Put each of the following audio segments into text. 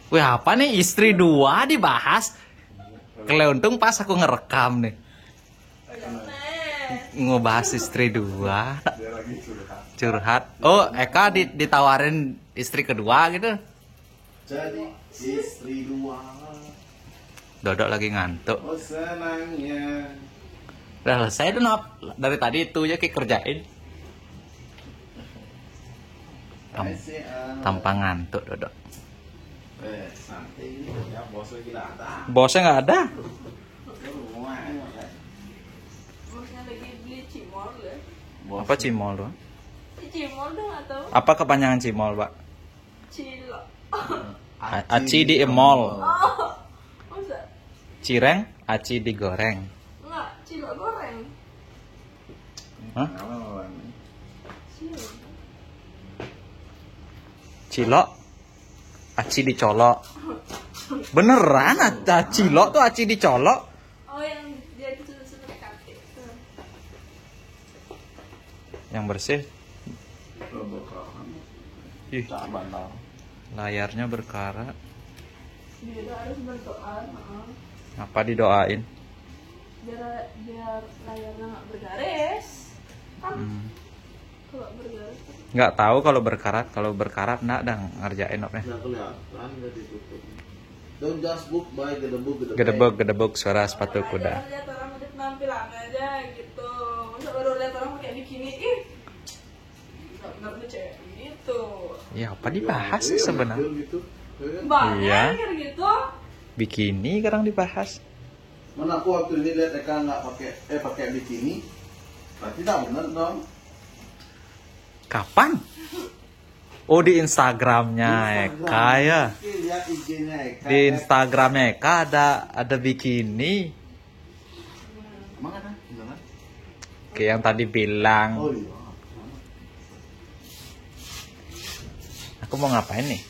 Wih, apa nih istri dua dibahas? Keluntung pas aku ngerekam nih. Ngebahas istri dua. Curhat. Oh, Eka ditawarin istri kedua gitu. Jadi istri dua. Dodok lagi ngantuk. Oh senangnya. Udah selesai tuh Nop. Dari tadi itu aja kayak kerjain. Tanpa ngantuk Dodok. Santai ini ya bosnya tidak ada. Bosnya nggak ada. Bosnya lagi beli cimol ya. Apa cimol doang? Cimol dong atau Apa kepanjangan cimol, Pak? cilo? Aci di mall. Oh, masa? Cireng, aci digoreng. Enggak, cilo goreng. Hah? Cilo. Cilok, aci dicolok. Beneran, cilok tuh aci dicolok. Oh, yang dia disusut kaki. Yang bersih. Ih, layarnya berkarat. Dia harus berdoa, Apa didoain? biar layarnya nggak bergaris. Kan kalau bergaris Nggak tahu kalau berkarat. Kalau berkarat nggak dah ngerjain apa ya. Nggak kelihatan, nggak ditutup. Don't just book by gedebuk. Gedebuk suara sepatu kuda. lihat orang udah penampilan aja gitu. Masa baru lihat orang pakai bikini, ih nggak punya cewek gitu. Ya apa dibahas sih sebenarnya? Gitu. Banyak Iya. kayak gitu. Bikini sekarang dibahas. Mana aku waktu ini lihat Eka nggak pakai bikini, berarti tak benar dong. Kapan? Oh di Instagramnya Eka ya. Lihat IG-nya Eka. Di Instagramnya Eka ada bikini. Emang ada? Gimana? Kayak yang tadi bilang. Oh iya. Aku mau ngapain nih?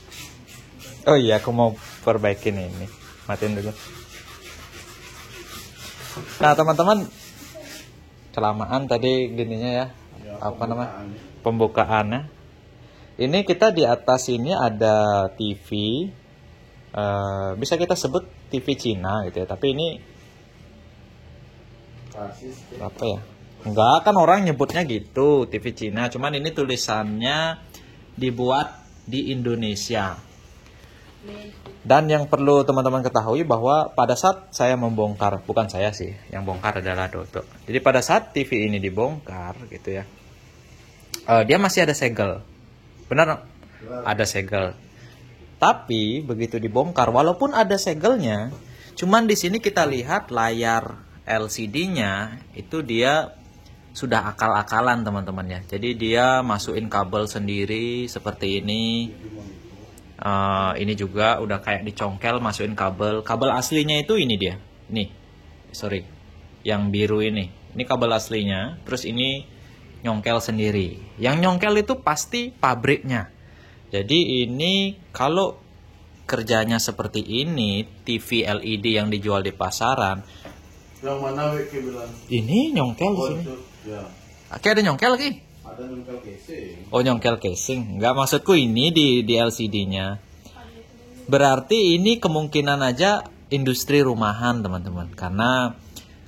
Oh iya, aku mau perbaikin ini. Matiin dulu. Nah, teman-teman, kelamaan tadi gininya ya. Apa namanya? Pembukaannya. Ini kita di atas ini ada TV. Bisa kita sebut TV Cina gitu ya. Tapi ini apa ya? Enggak, kan orang nyebutnya gitu, TV Cina. Cuman ini tulisannya dibuat di Indonesia. Dan yang perlu teman-teman ketahui bahwa pada saat saya membongkar, bukan saya sih, yang bongkar adalah Dodo. Jadi pada saat TV ini dibongkar gitu ya, dia masih ada segel, benar? Ada segel. Tapi begitu dibongkar, walaupun ada segelnya, cuman di sini kita lihat layar LCD-nya itu dia sudah akal-akalan teman-teman ya. Jadi dia masukin kabel sendiri seperti ini. Ini juga udah kayak dicongkel masukin kabel. Kabel aslinya itu ini dia. Nih, sorry, yang biru ini. Ini kabel aslinya. Terus ini nyongkel sendiri. Yang nyongkel itu pasti pabriknya. Jadi ini kalau kerjanya seperti ini, TV LED yang dijual di pasaran. Yang mana Wiki bilang? Ini nyongkel di sini. Ya. Oke, ada nyongkel lagi. Ada nyongkel casing. Oh, nyongkel casing. Enggak, maksudku ini di LCD-nya. Berarti ini kemungkinan aja industri rumahan, teman-teman. Karena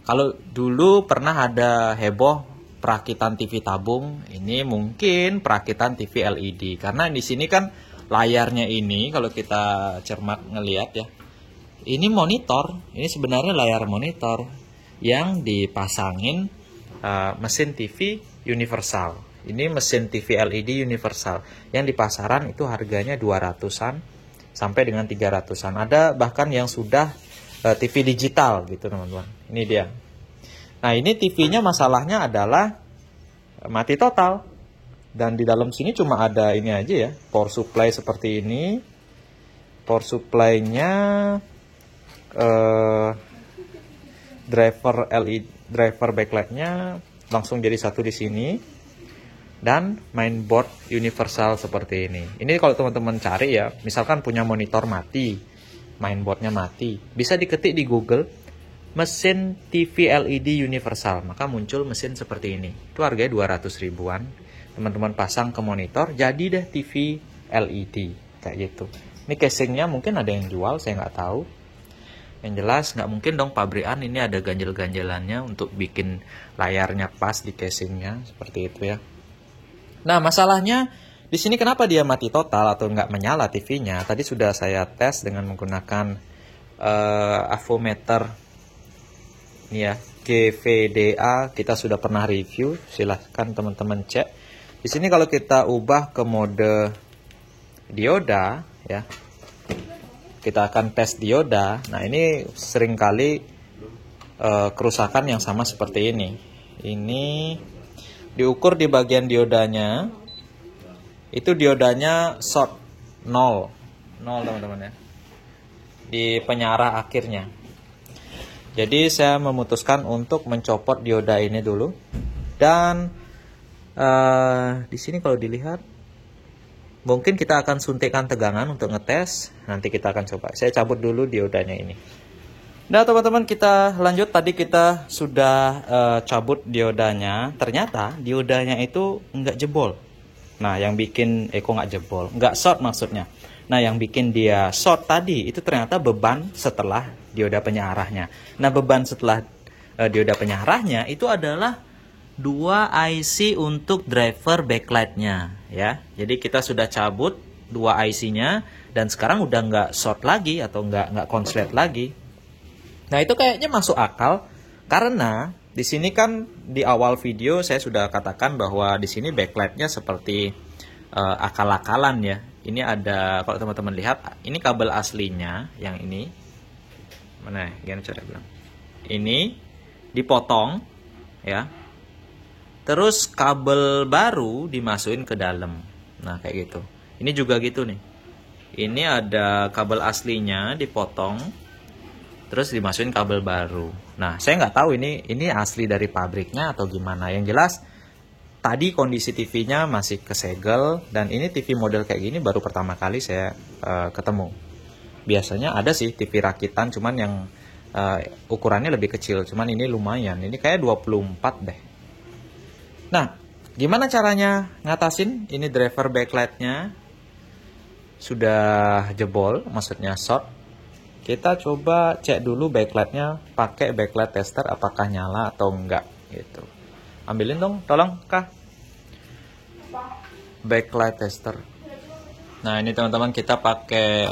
kalau dulu pernah ada heboh perakitan TV tabung, ini mungkin perakitan TV LED. Karena di sini kan layarnya ini kalau kita cermat ngelihat ya. Ini monitor, ini sebenarnya layar monitor yang dipasangin mesin TV universal. Ini mesin TV LED universal yang di pasaran itu harganya 200-an sampai dengan 300-an. Ada bahkan yang sudah TV digital gitu, teman-teman. Ini dia. Nah, ini TV-nya masalahnya adalah mati total. Dan di dalam sini cuma ada ini aja ya, power supply seperti ini. Power supply-nya driver backlight-nya langsung jadi satu di sini, dan mainboard universal seperti ini. Ini kalau teman-teman cari ya, misalkan punya monitor mati, mainboardnya mati, bisa diketik di Google mesin TV LED universal, maka muncul mesin seperti ini. Itu harganya 200 ribuan. teman-teman pasang ke monitor, jadi deh TV LED kayak gitu. Ini casingnya mungkin ada yang jual, saya nggak tahu. Yang jelas nggak mungkin dong pabrikan ini ada ganjel-ganjelannya untuk bikin layarnya pas di casingnya seperti itu ya. Nah masalahnya di sini kenapa dia mati total atau nggak menyala TV-nya? Tadi sudah saya tes dengan menggunakan avometer ini ya, GVDA, kita sudah pernah review, silahkan teman-teman cek. Di sini kalau kita ubah ke mode dioda ya, kita akan tes dioda. Nah ini seringkali kerusakan yang sama seperti ini. Ini diukur di bagian diodanya, itu diodanya short 0 teman-teman ya, di penyarah akhirnya. Jadi saya memutuskan untuk mencopot dioda ini dulu. Dan di sini kalau dilihat, mungkin kita akan suntikan tegangan untuk ngetes. Nanti kita akan coba. Saya cabut dulu diodanya ini. Nah teman-teman, kita lanjut. Tadi kita sudah cabut diodanya. Ternyata diodanya itu nggak jebol. Nah yang bikin kok nggak jebol, nggak short maksudnya. Nah yang bikin dia short tadi itu ternyata beban setelah dioda penyarahnya. Nah beban setelah dioda penyarahnya itu adalah 2 IC untuk driver backlightnya ya. Jadi kita sudah cabut 2 IC-nya dan sekarang udah nggak short lagi atau nggak konslet lagi. Nah itu kayaknya masuk akal karena di sini kan di awal video saya sudah katakan bahwa di sini backlightnya seperti akal-akalan ya. Ini ada, kalau teman-teman lihat, ini kabel aslinya yang ini. Mana? Gimana cara bilang? Ini dipotong ya. Terus kabel baru dimasukin ke dalam. Nah, kayak gitu. Ini juga gitu nih. Ini ada kabel aslinya dipotong, terus dimasukin kabel baru. Nah, saya nggak tahu ini asli dari pabriknya atau gimana. Yang jelas, tadi kondisi TV-nya masih kesegel. Dan ini TV model kayak gini baru pertama kali saya ketemu. Biasanya ada sih TV rakitan, cuman yang ukurannya lebih kecil. Cuman ini lumayan. Ini kayak 24 deh. Nah, gimana caranya ngatasin? Ini driver backlightnya sudah jebol, maksudnya short. Kita coba cek dulu backlightnya pakai backlight tester apakah nyala atau enggak gitu. Ambilin dong, tolong Kak. Backlight tester. Nah, ini teman-teman kita pakai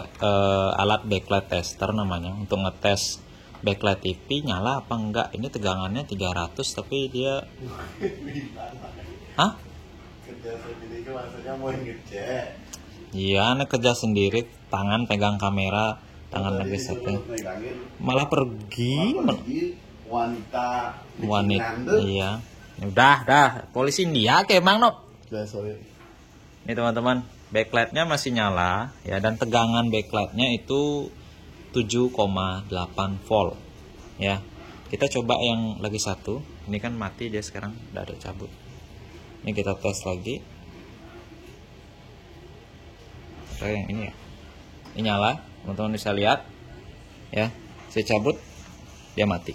alat backlight tester namanya untuk ngetes backlight TV nyala apa enggak. Ini tegangannya 300 tapi dia hah? Kerja sendiri itu maksudnya mau ngecek. Iya, nek kerja sendiri, tangan pegang kamera, tangan lagi setting. Malah pergi wanita. Iya. Dah, polisi India kayak emang no. Ini teman-teman, backlightnya masih nyala ya, dan tegangan backlightnya itu 7,8 volt ya. Kita coba yang lagi satu. Ini kan mati dia sekarang, udah ada cabut. Ini kita tes lagi. Yang ini ya, ini nyala, teman-teman bisa lihat ya. Saya cabut, dia mati.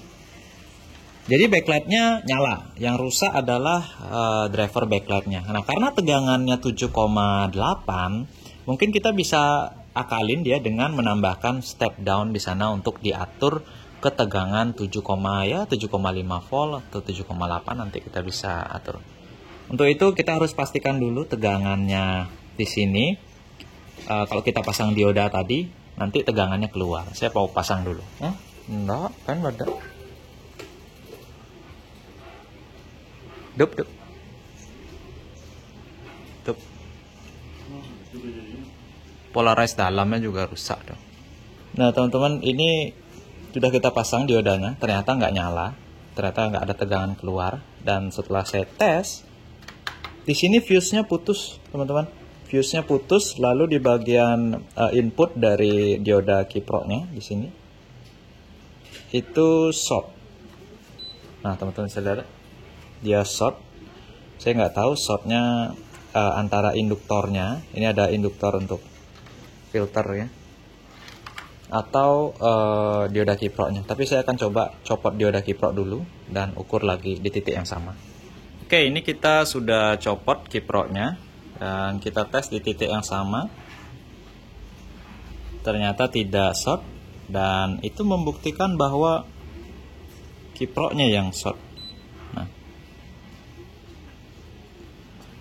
Jadi backlightnya nyala, yang rusak adalah driver backlightnya. Nah karena tegangannya 7,8, mungkin kita bisa akalin dia dengan menambahkan step down di sana untuk diatur ke tegangan 7,5 volt atau 7,8, nanti kita bisa atur. Untuk itu kita harus pastikan dulu tegangannya di sini. Kalau kita pasang dioda tadi, nanti tegangannya keluar. Saya mau pasang dulu. Enggak, kan ada. Dup. Polarize dalamnya juga rusak dong. Nah teman-teman, ini sudah kita pasang diodanya, ternyata nggak nyala, ternyata nggak ada tegangan keluar. Dan setelah saya tes, di sini fuse-nya putus, teman-teman. Fuse-nya putus, lalu di bagian input dari dioda kiproknya di sini itu short. Nah teman-teman bisa lihat, dia short. Saya nggak tahu shortnya antara induktornya, ini ada induktor untuk filter ya, atau dioda kiproknya. Tapi saya akan coba copot dioda kiprok dulu dan ukur lagi di titik yang sama. Oke. Oke, ini kita sudah copot kiproknya dan kita tes di titik yang sama. Ternyata tidak short dan itu membuktikan bahwa kiproknya yang short. Nah,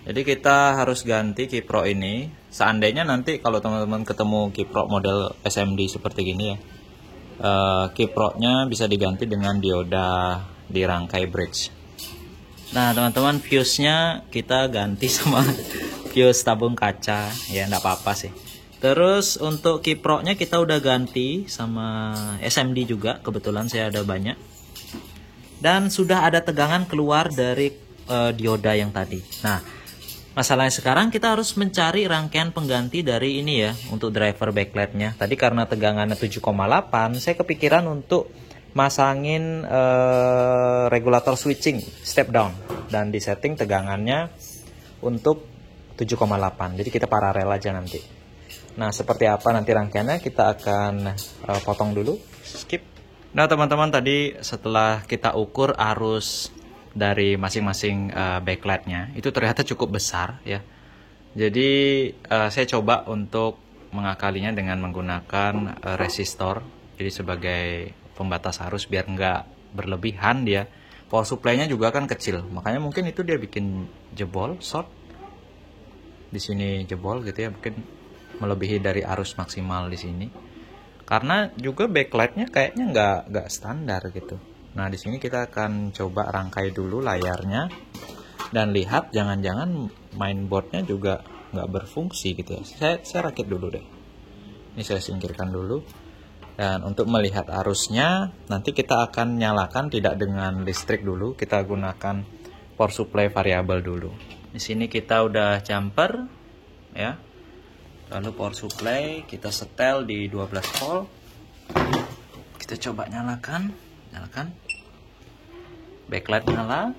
jadi kita harus ganti kiprok ini. Seandainya nanti kalau teman-teman ketemu kiprok model SMD seperti gini ya, kiproknya bisa diganti dengan dioda di rangkai bridge. Nah teman-teman, fuse-nya kita ganti sama fuse tabung kaca, ya enggak apa-apa sih. Terus untuk kiproknya kita udah ganti sama SMD juga, kebetulan saya ada banyak. Dan sudah ada tegangan keluar dari dioda yang tadi. Nah, masalahnya sekarang kita harus mencari rangkaian pengganti dari ini ya, untuk driver backlightnya. Tadi karena tegangannya 7,8, saya kepikiran untuk masangin regulator switching step down dan disetting tegangannya untuk 7,8. Jadi kita paralel aja nanti. Nah, seperti apa nanti rangkaiannya kita akan potong dulu. Skip. Nah, teman-teman, tadi setelah kita ukur arus dari masing-masing backlightnya, itu ternyata cukup besar ya. Jadi saya coba untuk mengakalinya dengan menggunakan resistor. Jadi sebagai pembatas arus biar nggak berlebihan dia. Power supply-nya juga kan kecil, makanya mungkin itu dia bikin jebol, short. Di sini jebol gitu ya, mungkin melebihi dari arus maksimal di sini. Karena juga backlight-nya kayaknya nggak standar gitu. Nah, di sini kita akan coba rangkai dulu layarnya dan lihat jangan-jangan mainboard-nya juga nggak berfungsi gitu ya. Saya rakit dulu deh. Ini saya singkirkan dulu. Dan untuk melihat arusnya, nanti kita akan nyalakan tidak dengan listrik dulu, kita gunakan power supply variabel dulu. Di sini kita udah jumper ya. Lalu power supply kita setel di 12 volt. Kita coba nyalakan. Backlight nyala.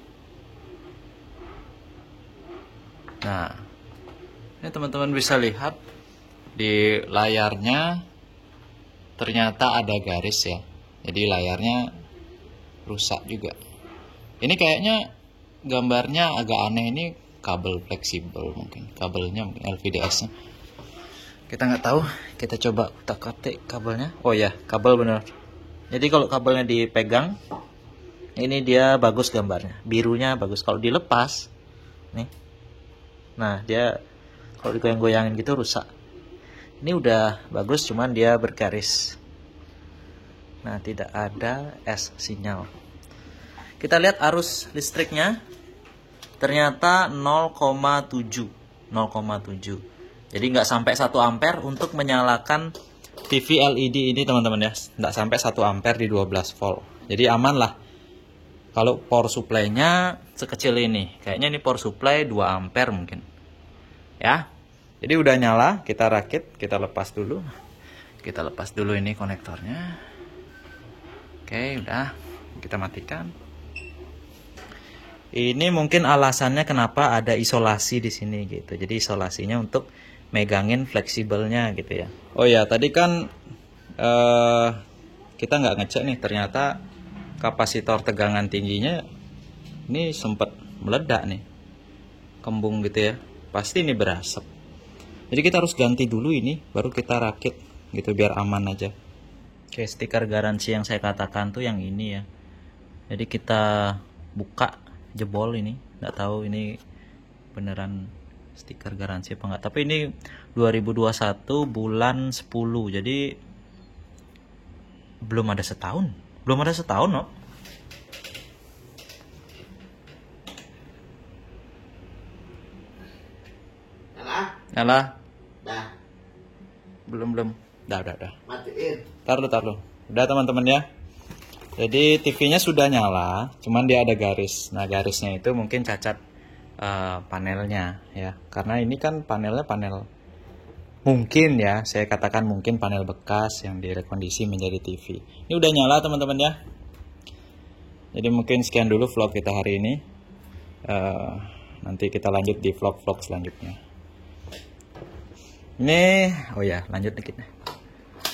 Nah, ini teman-teman bisa lihat di layarnya ternyata ada garis ya. Jadi layarnya rusak juga. Ini kayaknya gambarnya agak aneh, ini kabel fleksibel mungkin. Kabelnya LVDS-nya. Kita nggak tahu, kita coba utak-atik kabelnya. Oh ya, kabel bener. Jadi kalau kabelnya dipegang, ini dia bagus gambarnya, birunya bagus. Kalau dilepas, nih, nah dia kalau digoyang-goyangin gitu rusak. Ini udah bagus, cuman dia bergaris. Nah, tidak ada S sinyal. Kita lihat arus listriknya, ternyata 0,7. Jadi nggak sampai 1 ampere untuk menyalakan TV LED ini teman-teman ya. Nggak sampai 1 ampere di 12 volt. Jadi aman lah. Kalau power supply-nya sekecil ini. Kayaknya ini power supply 2 ampere mungkin. Ya. Jadi udah nyala, kita rakit, kita lepas dulu. Kita lepas dulu ini konektornya. Oke, udah. Kita matikan. Ini mungkin alasannya kenapa ada isolasi di sini gitu. Jadi isolasinya untuk megangin fleksibelnya gitu ya. Oh ya, tadi kan kita nggak ngecek nih, ternyata kapasitor tegangan tingginya ini sempat meledak nih, kembung gitu ya. Pasti ini berasap. Jadi kita harus ganti dulu ini, baru kita rakit gitu biar aman aja. Oke, stiker garansi yang saya katakan tuh yang ini ya. Jadi kita buka jebol ini, nggak tahu ini beneran stiker garansi apa enggak, tapi ini 2021 bulan 10, jadi belum ada setahun loh. Nyala? Dah. Belum. Dah. Matiin. Taruh. Udah teman-teman ya. Jadi TV-nya sudah nyala, cuman dia ada garis. Nah, garisnya itu mungkin cacat panelnya ya, karena ini kan panelnya panel mungkin ya, saya katakan mungkin panel bekas yang direkondisi menjadi TV. Ini udah nyala teman-teman ya. Jadi mungkin sekian dulu vlog kita hari ini. Nanti kita lanjut di vlog-vlog selanjutnya. Ini oh ya, lanjut dikit.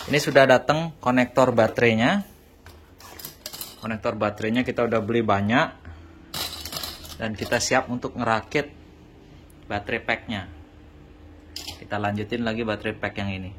Ini sudah datang konektor baterainya. Konektor baterainya kita udah beli banyak. Dan kita siap untuk ngerakit baterai packnya. Kita lanjutin lagi baterai pack yang ini.